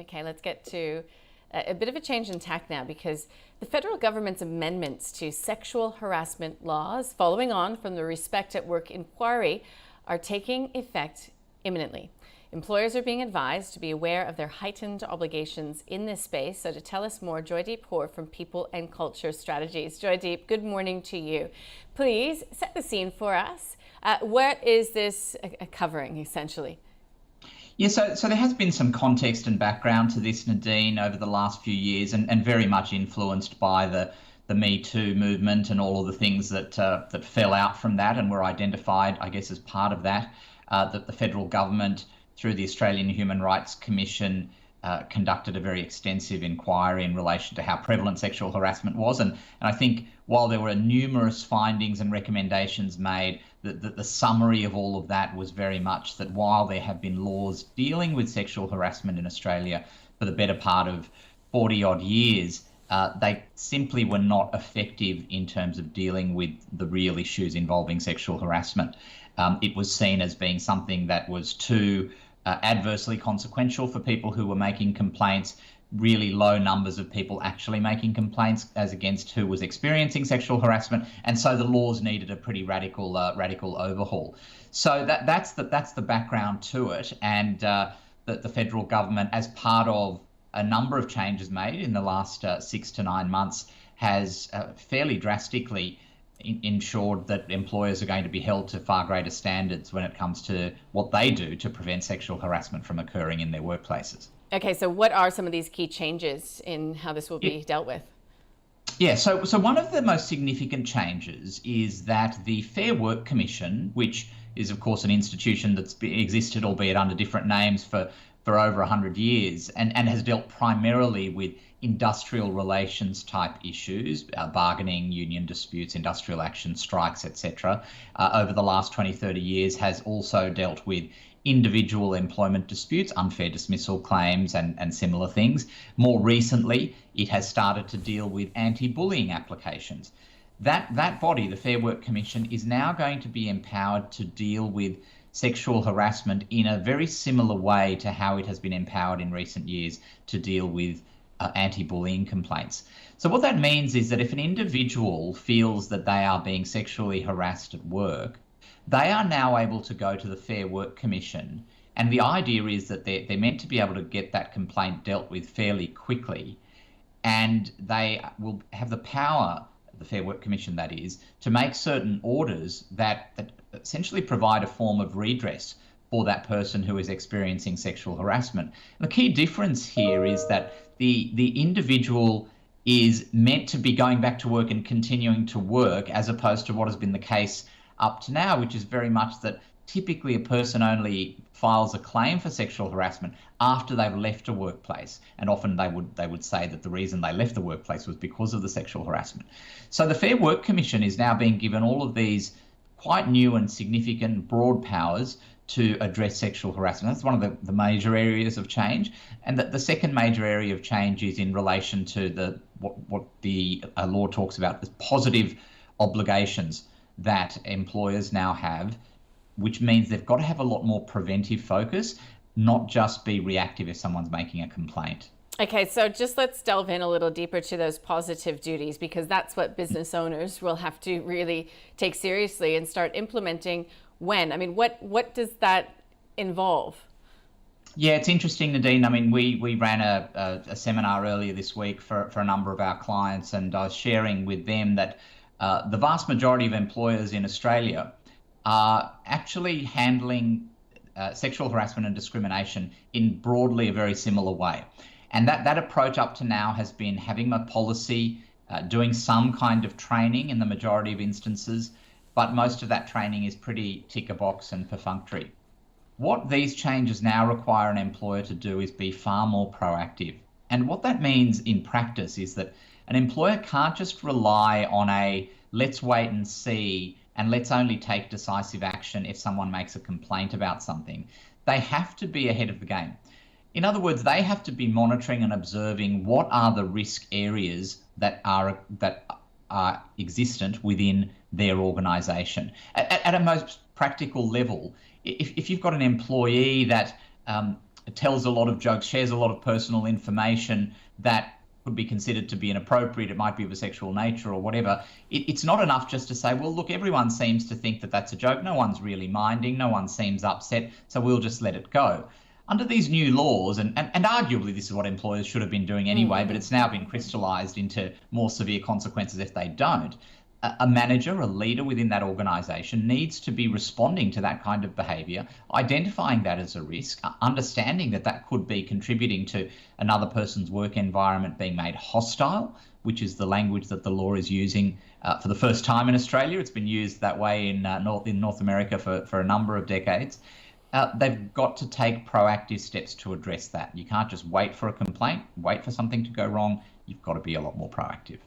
Okay, let's get to a bit of a change in tack now, because the federal government's amendments to sexual harassment laws, following on from the Respect at Work inquiry, are taking effect imminently. Employers are being advised to be aware of their heightened obligations in this space. So to tell us more, Joydeep from People and Culture Strategies. Joydeep, good morning to you. Please set the scene for us. What is this covering, essentially? Yeah, so there has been some context and background to this, Nadine, over the last few years, and very much influenced by the Me Too movement and all of the things that that fell out from that and were identified, I guess, as part of that. That the federal government, through the Australian Human Rights Commission, conducted a very extensive inquiry in relation to how prevalent sexual harassment was. And I think while there were numerous findings and recommendations made, the summary of all of that was very much that while there have been laws dealing with sexual harassment in Australia for the better part of 40 odd years, they simply were not effective in terms of dealing with the real issues involving sexual harassment. It was seen as being something that was too adversely consequential for people who were making complaints, really low numbers of people actually making complaints as against who was experiencing sexual harassment, and so the laws needed a pretty radical overhaul. So that's the background to it, and the federal government, as part of a number of changes made in the last 6 to 9 months, has fairly drastically ensured that employers are going to be held to far greater standards when it comes to what they do to prevent sexual harassment from occurring in their workplaces. Okay, so what are some of these key changes in how this will be dealt with? Yeah, so one of the most significant changes is that the Fair Work Commission, which is of course an institution that's existed, albeit under different names, for over 100 years and has dealt primarily with industrial relations type issues, bargaining, union disputes, industrial action, strikes, etc. Over the last 20, 30 years has also dealt with individual employment disputes, unfair dismissal claims and similar things. More recently, it has started to deal with anti-bullying applications. That body, the Fair Work Commission, is now going to be empowered to deal with sexual harassment in a very similar way to how it has been empowered in recent years to deal with anti-bullying complaints. So what that means is that if an individual feels that they are being sexually harassed at work, they are now able to go to the Fair Work Commission, and the idea is that they're meant to be able to get that complaint dealt with fairly quickly, and they will have the power, the Fair Work Commission that is, to make certain orders that essentially provide a form of redress for that person who is experiencing sexual harassment. The key difference here is that the individual is meant to be going back to work and continuing to work, as opposed to what has been the case up to now, which is very much that typically a person only files a claim for sexual harassment after they've left a workplace, and often they would say that the reason they left the workplace was because of the sexual harassment. So the Fair Work Commission is now being given all of these quite new and significant broad powers to address sexual harassment. That's one of the major areas of change. And the second major area of change is in relation to what the law talks about as positive obligations that employers now have, which means they've got to have a lot more preventive focus, not just be reactive if someone's making a complaint. Okay, so just let's delve in a little deeper to those positive duties, because that's what business owners will have to really take seriously and start implementing when. I mean, what does that involve? Yeah, it's interesting, Nadine. I mean, we ran a seminar earlier this week for a number of our clients, and I was sharing with them that the vast majority of employers in Australia are actually handling sexual harassment and discrimination in broadly a very similar way. And that approach up to now has been having a policy, doing some kind of training in the majority of instances, but most of that training is pretty tick a box and perfunctory. What these changes now require an employer to do is be far more proactive. And what that means in practice is that an employer can't just rely on a let's wait and see and let's only take decisive action if someone makes a complaint about something. They have to be ahead of the game. In other words, they have to be monitoring and observing what are the risk areas that are existent within their organisation. At a most practical level, if you've got an employee that tells a lot of jokes, shares a lot of personal information that could be considered to be inappropriate, it might be of a sexual nature or whatever, it's not enough just to say, well, look, everyone seems to think that that's a joke. No one's really minding. No one seems upset. So we'll just let it go. Under these new laws, and arguably this is what employers should have been doing anyway, but it's now been crystallised into more severe consequences if they don't. A manager, a leader within that organisation needs to be responding to that kind of behaviour, identifying that as a risk, understanding that that could be contributing to another person's work environment being made hostile, which is the language that the law is using for the first time in Australia. It's been used that way in North America for a number of decades. They've got to take proactive steps to address that. You can't just wait for a complaint, wait for something to go wrong. You've got to be a lot more proactive.